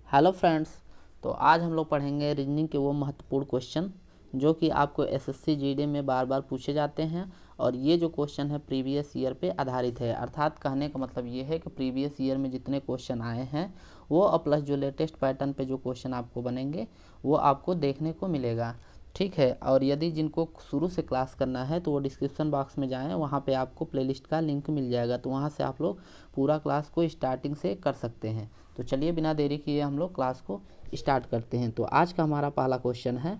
Hello friends, तो आज हम लोग पढ़ेंगे रीजनिंग के वो महत्वपूर्ण क्वेश्चन जो कि आपको एसएससी जीडी में बार बार पूछे जाते हैं। और ये जो क्वेश्चन है प्रीवियस ईयर पे आधारित है, अर्थात कहने का मतलब ये है कि प्रीवियस ईयर में जितने क्वेश्चन आए हैं वो और प्लस जो लेटेस्ट पैटर्न पे जो क्वेश्चन आपको बनेंगे वो आपको देखने को मिलेगा। ठीक है, और यदि जिनको शुरू से क्लास करना है तो वो डिस्क्रिप्शन बॉक्स में जाएं, वहाँ पे आपको प्लेलिस्ट का लिंक मिल जाएगा, तो वहाँ से आप लोग पूरा क्लास को स्टार्टिंग से कर सकते हैं। तो चलिए बिना देरी किए हम लोग क्लास को स्टार्ट करते हैं। तो आज का हमारा पहला क्वेश्चन है,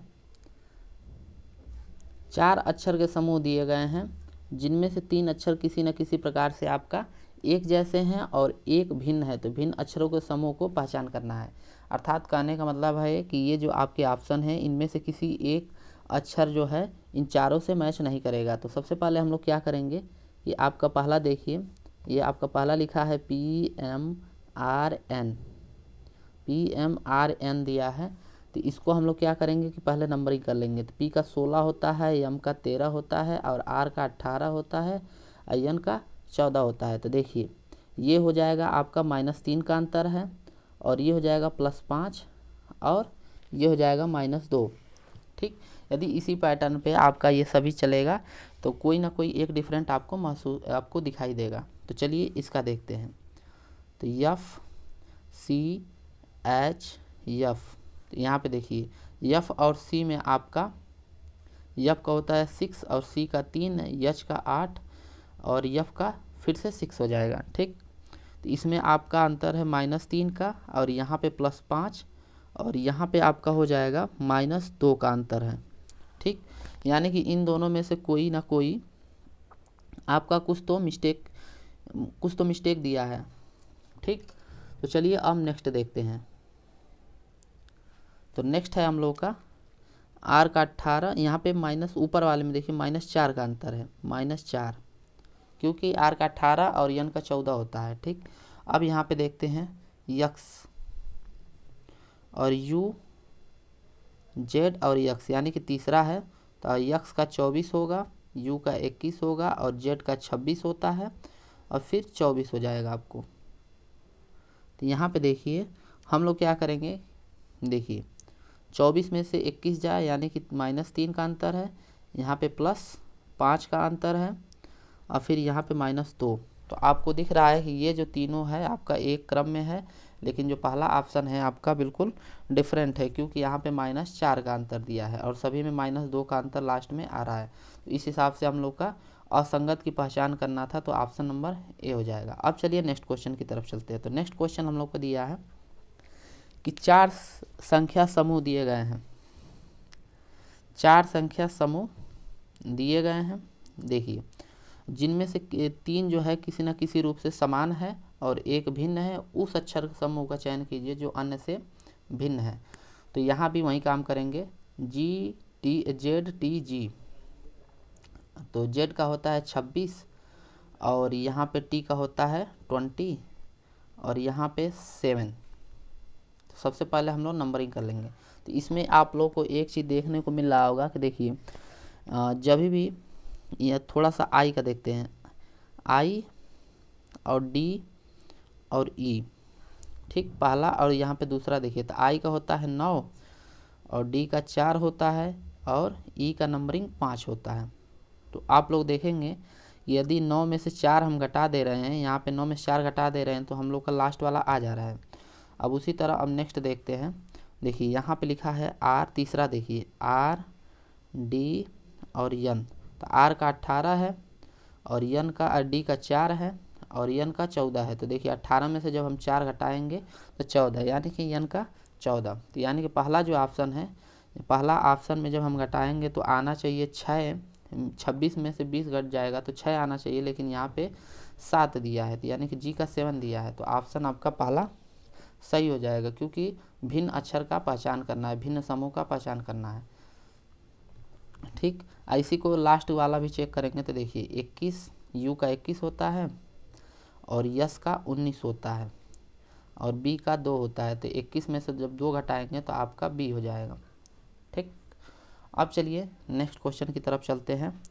4 अक्षर के समूह दिए गए हैं जिनमें से 3 अक्षर किसी न किसी प्रकार से आपका एक जैसे हैं और एक भिन्न है, तो भिन्न अक्षरों के समूह को पहचान करना है। अर्थात कहने का मतलब है कि ये जो आपके ऑप्शन है इनमें से किसी एक अक्षर जो है इन चारों से मैच नहीं करेगा। तो सबसे पहले हम लोग क्या करेंगे कि आपका पहला देखिए, ये आपका पहला लिखा है PMRN दिया है। तो इसको हम लोग क्या करेंगे कि पहले नंबरिंग कर लेंगे। तो P का 16 होता है, M का 13 होता है और R का 18 होता है और N का 14 होता है। तो देखिए ये हो जाएगा आपका -3 का अंतर है और ये हो जाएगा +5 और ये हो जाएगा -2। ठीक, यदि इसी पैटर्न पे आपका ये सभी चलेगा तो कोई ना कोई एक डिफरेंट आपको दिखाई देगा। तो चलिए इसका देखते हैं। तो FCHF, तो यहाँ पे देखिए F और C में आपका F का होता है 6 और C का 3, H का 8 और F का फिर से 6 हो जाएगा। ठीक, तो इसमें आपका अंतर है -3 का और यहाँ पे +5 और यहाँ पे आपका हो जाएगा -2 का अंतर है। ठीक, यानी कि इन दोनों में से कोई ना कोई आपका कुछ तो मिस्टेक दिया है। ठीक, तो चलिए अब नेक्स्ट देखते हैं। तो नेक्स्ट है हम लोग का R का 18, यहाँ पे माइनस ऊपर वाले में देखिए -4 का अंतर है, -4, क्योंकि R का 18 और N का 14 होता है। ठीक, अब यहाँ पे देखते हैं X और U, Z और X, यानी कि तीसरा है। तो X का 24 होगा, U का 21 होगा और Z का 26 होता है और फिर 24 हो जाएगा आपको। तो यहाँ पे देखिए हम लोग क्या करेंगे, देखिए 24 में से 21 जाए यानी कि -3 का अंतर है, यहाँ पे +5 का अंतर है और फिर यहाँ पे -2। तो आपको दिख रहा है कि ये जो तीनों है आपका एक क्रम में है, लेकिन जो पहला ऑप्शन है आपका बिल्कुल डिफरेंट है, क्योंकि यहाँ पे -4 का अंतर दिया है और सभी में -2 का अंतर लास्ट में आ रहा है। तो इस हिसाब से हम लोग का असंगत की पहचान करना था, तो ऑप्शन नंबर ए हो जाएगा। अब चलिए नेक्स्ट क्वेश्चन की तरफ चलते हैं। तो नेक्स्ट क्वेश्चन हम लोग को दिया है कि 4 संख्या समूह दिए गए हैं, 4 संख्या समूह दिए गए हैं। देखिए जिनमें से 3 जो है किसी न किसी रूप से समान है और एक भिन्न है, उस अक्षर समूह का चयन कीजिए जो अन्य से भिन्न है। तो यहाँ भी वही काम करेंगे, ZTG। तो Z का होता है 26 और यहाँ पे T का होता है 20 और यहाँ पे 7। तो सबसे पहले हम लोग नंबरिंग कर लेंगे। तो इसमें आप लोग को एक चीज़ देखने को मिल रहा होगा कि देखिए जब भी यह थोड़ा सा I का देखते हैं, I और D और E। ठीक, पहला और यहाँ पे दूसरा देखिए, तो I का होता है 9 और D का 4 होता है और E का नंबरिंग 5 होता है। तो आप लोग देखेंगे यदि 9 में से 4 हम घटा दे रहे हैं, यहाँ पे 9 में से 4 घटा दे रहे हैं तो हम लोग का लास्ट वाला आ जा रहा है। अब उसी तरह अब नेक्स्ट देखते हैं। देखिए यहाँ पे लिखा है R, तीसरा देखिए R, D और N। तो R का 18 है और N का D का 4 है और N का 14 है। तो देखिए 18 में से जब हम 4 घटाएंगे तो 14, यानी कि N का 14। तो यानी कि पहला जो ऑप्शन है, पहला ऑप्शन में जब हम घटाएंगे तो आना चाहिए 6, 26 में से 20 घट जाएगा तो 6 आना चाहिए, लेकिन यहाँ पे 7 दिया है, तो यानी कि G का 7 दिया है। तो ऑप्शन आपका पहला सही हो जाएगा, क्योंकि भिन्न अक्षर का पहचान करना है, भिन्न समूह का पहचान करना है। ठीक, इसी को लास्ट वाला भी चेक करेंगे। तो देखिए 21, U का 21 होता है और यस का 19 होता है और बी का 2 होता है। तो 21 में से जब 2 घटाएंगे तो आपका बी हो जाएगा। ठीक, अब चलिए नेक्स्ट क्वेश्चन की तरफ चलते हैं।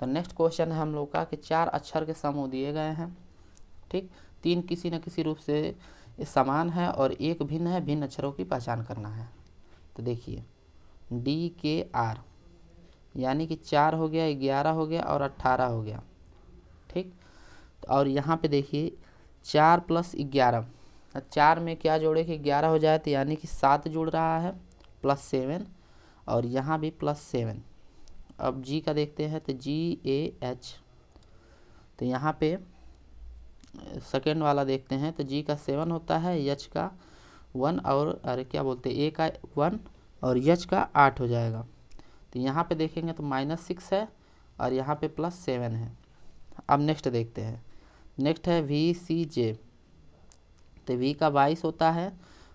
तो नेक्स्ट क्वेश्चन है हम लोग का कि 4 अक्षर के समूह दिए गए हैं। ठीक, 3 किसी न किसी रूप से ये समान है और एक भिन्न है, भिन्न अक्षरों की पहचान करना है। तो देखिए DKR यानी कि 4 हो गया, 11 हो गया और 18 हो गया, ठीक। और यहाँ पे देखिए 4 + 11, 4 में क्या जोड़े कि 11 हो जाए, तो यानी कि 7 जुड़ रहा है +7 और यहाँ भी +7। अब G का देखते हैं तो GAH, तो यहाँ पे सेकेंड वाला देखते हैं तो G का 7 होता है, H का 1 और अरे क्या बोलते हैं A का 1 और H का 8 हो जाएगा। तो यहाँ पे देखेंगे तो -6 है और यहाँ पे +7 है। अब नेक्स्ट देखते हैं, नेक्स्ट है VCJ, तो V का 22 होता है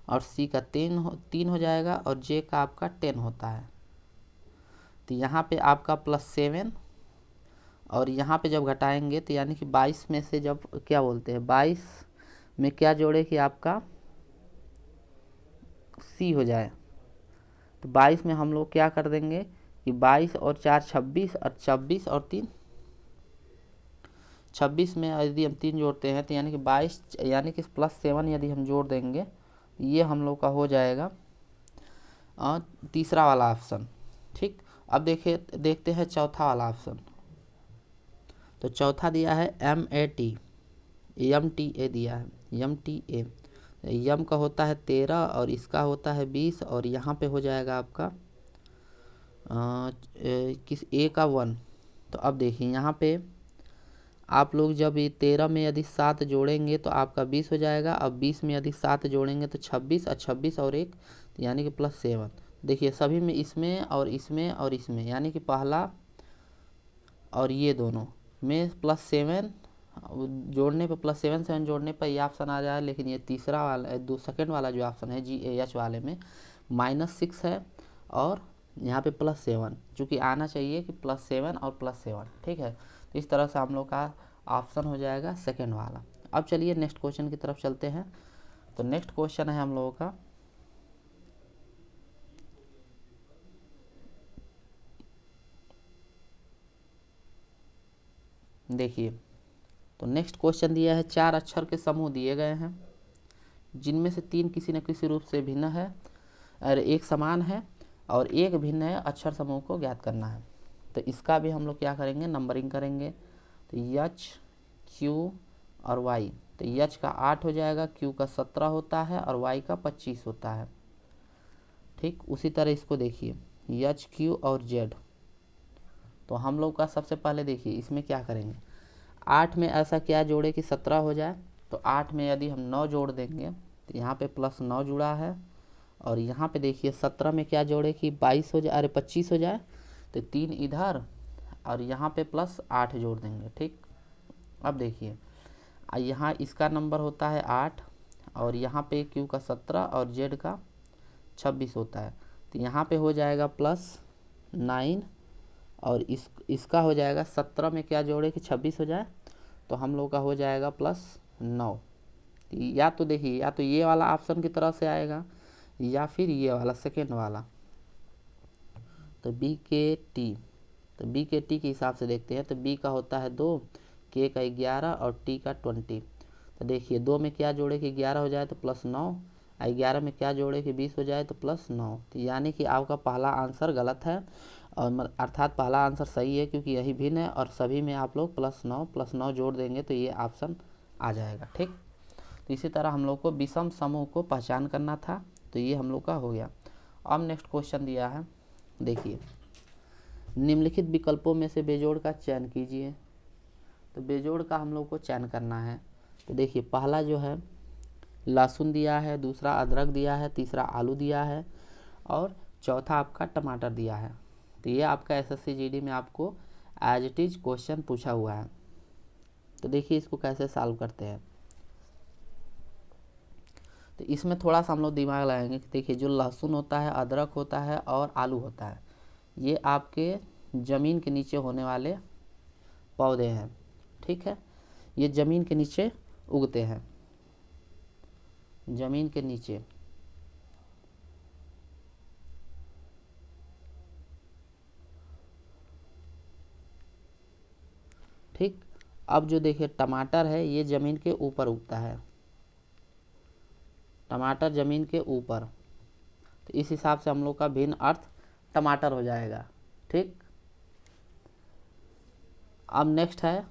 और C का 3 हो जाएगा और J का आपका 10 होता है। तो यहाँ पे आपका +7 और यहाँ पे जब घटाएंगे तो यानी कि 22 में से जब क्या बोलते हैं 22 में क्या जोड़े कि आपका C हो जाए, तो 22 में हम लोग क्या कर देंगे कि 22 और 4 26 और 26 और 3 26 में यदि हम 3 जोड़ते हैं तो यानी कि 22 यानी कि +7 यदि हम जोड़ देंगे ये हम लोग का हो जाएगा तीसरा वाला ऑप्शन, ठीक। अब देखते हैं चौथा वाला ऑप्शन। तो चौथा दिया है MTA दिया है, MTA यम का होता है 13 और इसका होता है 20 और यहाँ पे हो जाएगा आपका किस A का 1। तो अब देखिए यहाँ पे आप लोग जब ये 13 में यदि 7 जोड़ेंगे तो आपका 20 हो जाएगा। अब 20 में यदि 7 जोड़ेंगे तो 26 और 26 और 1 तो यानी कि +7। देखिए सभी में इसमें और इसमें और इसमें यानी कि पहला और ये दोनों में +7 जोड़ने पर +7 जोड़ने पर ये ऑप्शन आ जाए, लेकिन ये तीसरा वाला सेकंड वाला जो ऑप्शन है GAH वाले में -6 है और यहाँ पे +7, चूँकि आना चाहिए कि +7 और +7, ठीक है। तो इस तरह से हम लोग का ऑप्शन हो जाएगा सेकंड वाला। अब चलिए नेक्स्ट क्वेश्चन की तरफ चलते हैं। तो नेक्स्ट क्वेश्चन है हम लोगों का देखिए, तो नेक्स्ट क्वेश्चन दिया है 4 अक्षर के समूह दिए गए हैं जिनमें से 3 किसी न किसी रूप से भिन्न है और एक समान है और एक भिन्न है, अक्षर समूह को ज्ञात करना है। तो इसका भी हम लोग क्या करेंगे, नंबरिंग करेंगे। तो H, Q और Y, तो H का 8 हो जाएगा, Q का 17 होता है और Y का 25 होता है, ठीक। उसी तरह इसको देखिए H, Q और Z। तो हम लोग का सबसे पहले देखिए इसमें क्या करेंगे, 8 में ऐसा क्या जोड़े कि 17 हो जाए। तो 8 में यदि हम 9 जोड़ देंगे तो यहाँ पे +9 जुड़ा है और यहाँ पे देखिए 17 में क्या जोड़े कि 22 हो जाए, अरे 25 हो जाए, तो 3 इधर और यहाँ पे +8 जोड़ देंगे, ठीक। अब देखिए यहाँ इसका नंबर होता है 8 और यहाँ पे Q का 17 और Z का 26 होता है। तो यहाँ पे हो जाएगा +9 और इसका हो जाएगा 17 में क्या जोड़े कि 26 हो जाए, तो हम लोग का हो जाएगा +9। या तो देखिए या तो ये वाला ऑप्शन की तरफ से आएगा या फिर ये वाला सेकेंड वाला। तो BKT, तो BKT के हिसाब से देखते हैं। तो B का होता है 2, K का 11 और T का 20। तो देखिए 2 में क्या जोड़े कि 11 हो जाए तो +9, 11 में क्या जोड़े कि 20 हो जाए तो +9। तो यानी कि आपका पहला आंसर गलत है और अर्थात पहला आंसर सही है क्योंकि यही भिन्न है और सभी में आप लोग +9 जोड़ देंगे तो ये ऑप्शन आ जाएगा, ठीक। तो इसी तरह हम लोग को विषम समूह को पहचान करना था, तो ये हम लोग का हो गया। अब नेक्स्ट क्वेश्चन दिया है, देखिए निम्नलिखित विकल्पों में से बेजोड़ का चयन कीजिए। तो बेजोड़ का हम लोग को चयन करना है। तो देखिए पहला जो है लहसुन दिया है, दूसरा अदरक दिया है, तीसरा आलू दिया है और चौथा आपका टमाटर दिया है। तो ये आपका SSC GD में आपको एज इट इज क्वेश्चन पूछा हुआ है। तो देखिए इसको कैसे सॉल्व करते हैं। तो इसमें थोड़ा सा हम लोग दिमाग लगाएंगे कि देखिए जो लहसुन होता है, अदरक होता है और आलू होता है, ये आपके ज़मीन के नीचे होने वाले पौधे हैं, ठीक है। ये ज़मीन के नीचे उगते हैं, ज़मीन के नीचे। ठीक। अब जो देखिए टमाटर है ये ज़मीन के ऊपर उगता है, टमाटर ज़मीन के ऊपर, तो इस हिसाब से हम लोग का भिन्न अर्थ टमाटर हो जाएगा। ठीक, अब नेक्स्ट है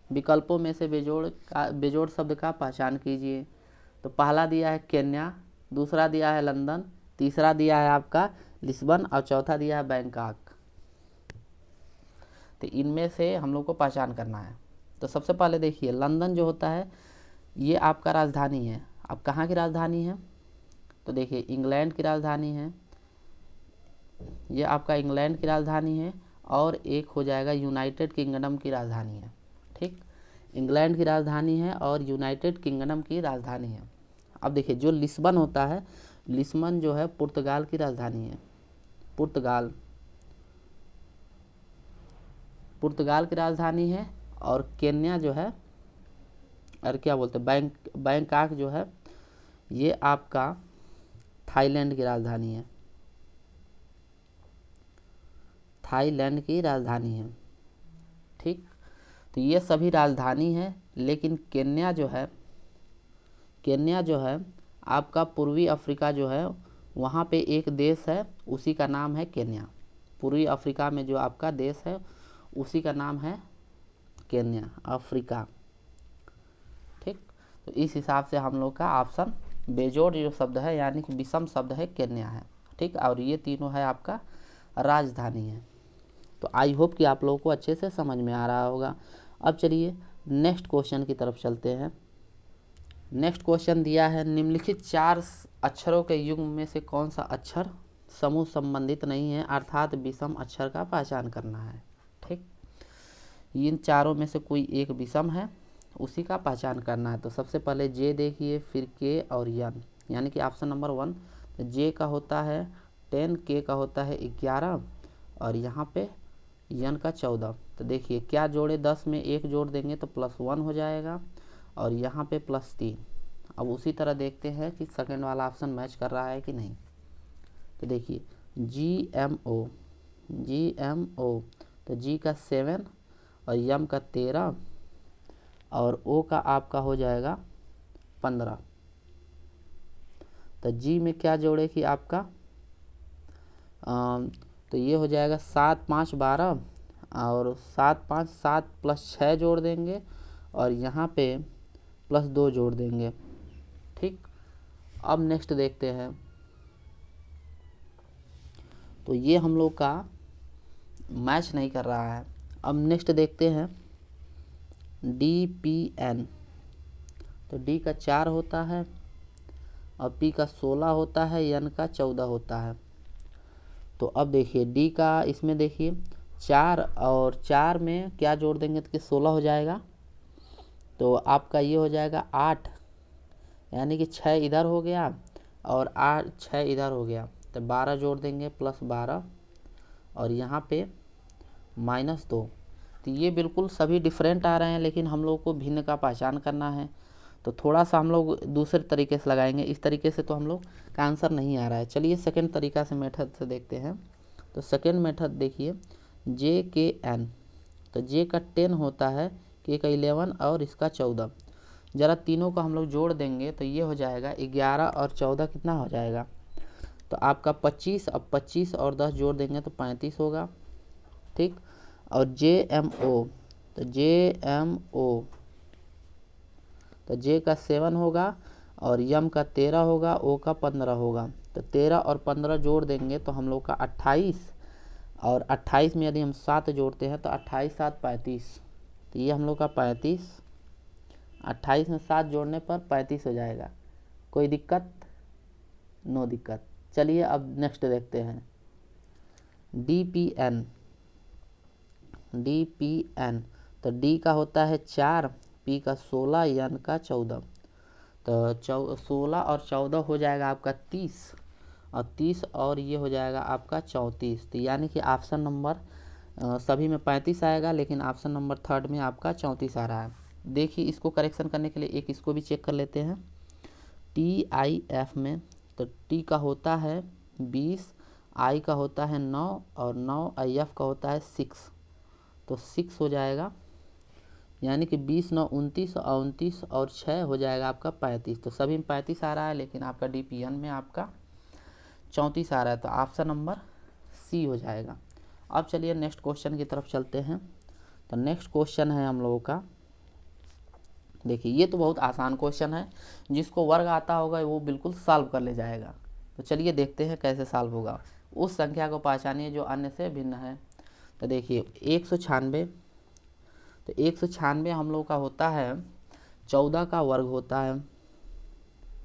विकल्पों में से बेजोड़ शब्द का पहचान कीजिए। तो पहला दिया है केन्या, दूसरा दिया है लंदन, तीसरा दिया है आपका लिस्बन और चौथा दिया है बैंकॉक। तो इनमें से हम लोग को पहचान करना है। तो सबसे पहले देखिए लंदन जो होता है ये आपका राजधानी है। अब कहाँ की राजधानी है? तो देखिए इंग्लैंड की राजधानी है, ये आपका इंग्लैंड की राजधानी है, और एक हो जाएगा यूनाइटेड किंगडम की राजधानी है। ठीक, इंग्लैंड की राजधानी है और यूनाइटेड किंगडम की राजधानी है। अब देखिए जो लिस्बन होता है, लिस्बन जो है पुर्तगाल की राजधानी है, पुर्तगाल की राजधानी है। और केन्या जो है, और क्या बोलते हैं, बैंकॉक जो है ये आपका थाईलैंड की राजधानी है, थाईलैंड की राजधानी है। ठीक, तो ये सभी राजधानी है, लेकिन केन्या जो है आपका पूर्वी अफ्रीका जो है वहाँ पे एक देश है, उसी का नाम है केन्या। पूर्वी अफ्रीका में जो आपका देश है उसी का नाम है केन्या, अफ्रीका। ठीक, तो इस हिसाब से हम लोग का ऑप्शन बेजोड़ जो शब्द है यानी कि विषम शब्द है केन्या है। ठीक, और ये तीनों है आपका राजधानी है। तो आई होप कि आप लोगों को अच्छे से समझ में आ रहा होगा। अब चलिए नेक्स्ट क्वेश्चन की तरफ चलते हैं। नेक्स्ट क्वेश्चन दिया है निम्नलिखित 4 अक्षरों के युग्म में से कौन सा अक्षर समूह संबंधित नहीं है, अर्थात विषम अक्षर का पहचान करना है। ठीक, इन चारों में से कोई एक विषम है, उसी का पहचान करना है। तो सबसे पहले जे देखिए, फिर के और यन, यानी कि ऑप्शन नंबर 1 जे का होता है 10, के का होता है 11 और यहाँ पे यन का 14। तो देखिए क्या जोड़े, 10 में 1 जोड़ देंगे तो +1 हो जाएगा और यहाँ पे +3। अब उसी तरह देखते हैं कि सेकंड वाला ऑप्शन मैच कर रहा है कि नहीं। तो देखिए GMO, तो जी का 7 और यम का 13 और ओ का आपका हो जाएगा 15। तो जी में क्या जोड़े कि आपका तो ये हो जाएगा 7 5 12 और 7 5 7 +6 जोड़ देंगे और यहाँ पे +2 जोड़ देंगे। ठीक, अब नेक्स्ट देखते हैं। तो ये हम लोग का मैच नहीं कर रहा है। अब नेक्स्ट देखते हैं DPN। तो डी का 4 होता है और पी का 16 होता है, एन का 14 होता है। तो अब देखिए डी का, इसमें देखिए 4 और 4 में क्या जोड़ देंगे तो 16 हो जाएगा। तो आपका ये हो जाएगा 8, यानी कि 6 इधर हो गया और 6 इधर हो गया। तो 12 जोड़ देंगे +12 और यहाँ पे -2। तो ये बिल्कुल सभी डिफरेंट आ रहे हैं, लेकिन हम लोग को भिन्न का पहचान करना है। तो थोड़ा सा हम लोग दूसरे तरीके से लगाएंगे, इस तरीके से तो हम लोग का आंसर नहीं आ रहा है। चलिए सेकंड तरीका से मेथड से देखते हैं। तो सेकंड मेथड देखिए JKN। तो जे का 10 होता है, के का 11 और इसका 14। ज़रा तीनों को हम लोग जोड़ देंगे तो ये हो जाएगा 11 और 14 कितना हो जाएगा तो आपका 25। अब 25 और 10 जोड़ देंगे तो 35 होगा। ठीक, और JMO। तो JMO तो जे का 7 होगा और यम का 13 होगा, ओ का 15 होगा। तो 13 और 15 जोड़ देंगे तो हम लोग का 28 और 28 में यदि हम 7 जोड़ते हैं तो 28 7 35। तो ये हम लोग का 35, 28 में 7 जोड़ने पर 35 हो जाएगा। कोई दिक्कत? नो दिक्कत। चलिए अब नेक्स्ट देखते हैं DPN। तो डी का होता है 4, पी का 16, एन का 14। तो 16 और 14 हो जाएगा आपका 30 और 30 और ये हो जाएगा आपका 34। तो यानी कि ऑप्शन नंबर सभी में 35 आएगा, लेकिन ऑप्शन नंबर 3 में आपका 34 आ रहा है। देखिए इसको करेक्शन करने के लिए एक इसको भी चेक कर लेते हैं। TIF में तो टी का होता है 20, आई का होता है 9 और 9 IF का होता है 6। तो 6 हो जाएगा। यानी कि 20 9 29 और 29 और 6 हो जाएगा आपका 35। तो सभी में 35 आ रहा है, लेकिन आपका DPN में आपका 34 आ रहा है, तो ऑप्शन नंबर सी हो जाएगा। अब चलिए नेक्स्ट क्वेश्चन की तरफ चलते हैं। तो नेक्स्ट क्वेश्चन है हम लोगों का, देखिए ये तो बहुत आसान क्वेश्चन है, जिसको वर्ग आता होगा वो बिल्कुल सॉल्व कर ले जाएगा। तो चलिए देखते हैं कैसे सॉल्व होगा। उस संख्या को पहचानिए जो अन्य से भिन्न है। तो देखिए 196, तो 196 हम लोग का होता है 14 का वर्ग होता है,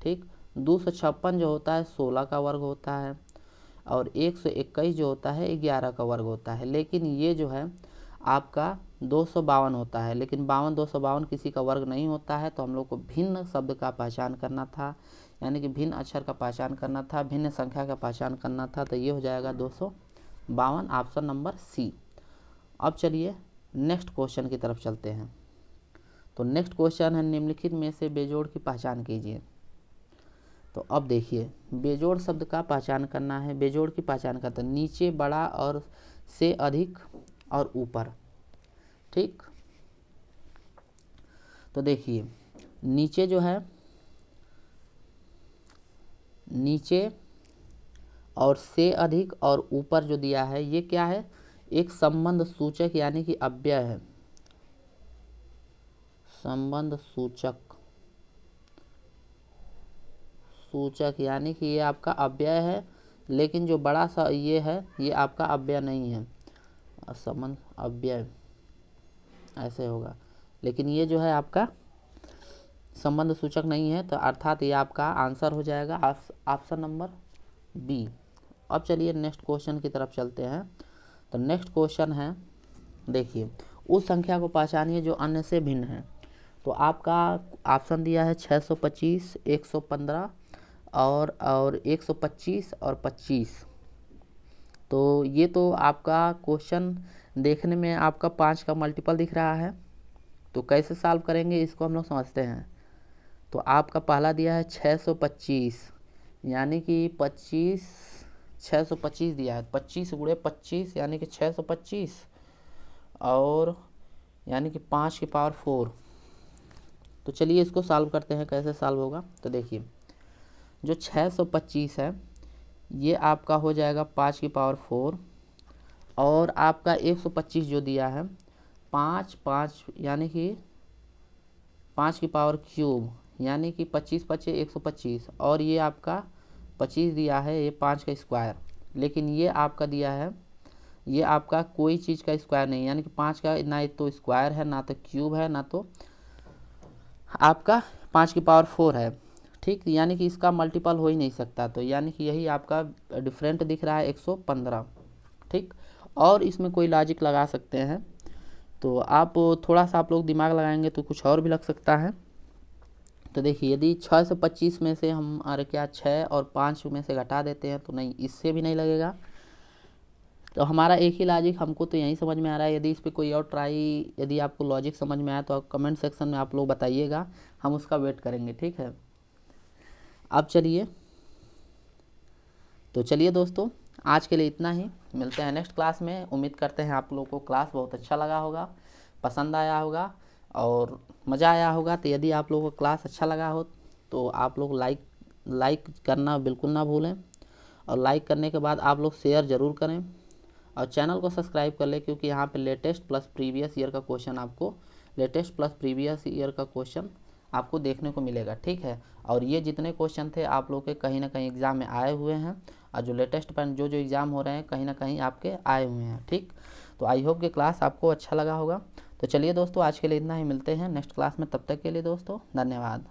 ठीक। 256 जो होता है 16 का वर्ग होता है, और 121 जो होता है 11 का वर्ग होता है। लेकिन ये जो है आपका 252 होता है, लेकिन 52 252 किसी का वर्ग नहीं होता है। तो हम लोग को भिन्न शब्द का पहचान करना था, यानी कि भिन्न अक्षर का पहचान करना था, भिन्न संख्या का पहचान करना था। तो ये हो जाएगा 252, ऑप्शन नंबर सी। अब चलिए नेक्स्ट क्वेश्चन की तरफ चलते हैं। तो नेक्स्ट क्वेश्चन है, निम्नलिखित में से बेजोड़ की पहचान कीजिए। तो अब देखिए बेजोड़ शब्द का पहचान करना है। बेजोड़ की पहचान करते हैं नीचे बड़ा और से अधिक और ऊपर, ठीक। तो देखिए नीचे जो है, नीचे और से अधिक और ऊपर जो दिया है ये क्या है, एक संबंध सूचक यानी कि अव्यय है। संबंध सूचक, सूचक यानी कि ये आपका अव्यय है, लेकिन जो बड़ा सा ये है ये आपका अव्यय नहीं है। संबंध अव्यय ऐसे होगा, लेकिन ये जो है आपका संबंध सूचक नहीं है। तो अर्थात ये आपका आंसर हो जाएगा ऑप्शन नंबर बी। अब चलिए नेक्स्ट क्वेश्चन की तरफ चलते हैं। तो नेक्स्ट क्वेश्चन है, देखिए उस संख्या को पहचानिए जो अन्य से भिन्न है। तो आपका ऑप्शन दिया है 625, 115 और 125 और 25। तो ये तो आपका क्वेश्चन देखने में आपका 5 का मल्टीपल दिख रहा है। तो कैसे सॉल्व करेंगे इसको हम लोग समझते हैं। तो आपका पहला दिया है 625, यानी कि 25 625 दिया है, 25 गुणे 25 यानी कि 625, और यानी कि 5 की पावर 4। तो चलिए इसको सॉल्व करते हैं, कैसे सॉल्व होगा। तो देखिए जो 625 है ये आपका हो जाएगा 5 की पावर 4, और आपका 125 जो दिया है 5 5 यानी कि 5 की पावर क्यूब, यानी कि 25 25 125, और ये आपका 25 दिया है ये 5 का स्क्वायर। लेकिन ये आपका दिया है ये आपका कोई चीज़ का स्क्वायर नहीं, यानी कि 5 का ना तो स्क्वायर है, ना तो क्यूब है, ना तो आपका 5 की पावर 4 है, ठीक। यानी कि इसका मल्टीपल हो ही नहीं सकता। तो यानी कि यही आपका डिफरेंट दिख रहा है 115, ठीक। और इसमें कोई लॉजिक लगा सकते हैं, तो आप थोड़ा सा आप लोग दिमाग लगाएंगे तो कुछ और भी लग सकता है। तो देखिए यदि 6 से 25 में से हम अरे क्या 6 और 5 में से घटा देते हैं तो नहीं, इससे भी नहीं लगेगा। तो हमारा एक ही लॉजिक हमको तो यही समझ में आ रहा है। यदि इस पर कोई और ट्राई, यदि आपको लॉजिक समझ में आया तो आप कमेंट सेक्शन में आप लोग बताइएगा, हम उसका वेट करेंगे, ठीक है। अब चलिए, तो चलिए दोस्तों आज के लिए इतना ही, मिलते हैं नेक्स्ट क्लास में। उम्मीद करते हैं आप लोगों को क्लास बहुत अच्छा लगा होगा, पसंद आया होगा और मज़ा आया होगा। तो यदि आप लोगों को क्लास अच्छा लगा हो तो आप लोग लाइक करना बिल्कुल ना भूलें, और लाइक करने के बाद आप लोग शेयर ज़रूर करें, और चैनल को सब्सक्राइब कर लें, क्योंकि यहाँ पे लेटेस्ट प्लस प्रीवियस ईयर का क्वेश्चन आपको देखने को मिलेगा, ठीक है। और ये जितने क्वेश्चन थे आप लोग के कहीं ना कहीं एग्ज़ाम में आए हुए हैं, और जो लेटेस्ट पर जो एग्ज़ाम हो रहे हैं कहीं ना कहीं आपके आए हुए हैं, ठीक। तो आई होप कि क्लास आपको अच्छा लगा होगा। तो चलिए दोस्तों आज के लिए इतना ही, मिलते हैं नेक्स्ट क्लास में, तब तक के लिए दोस्तों धन्यवाद।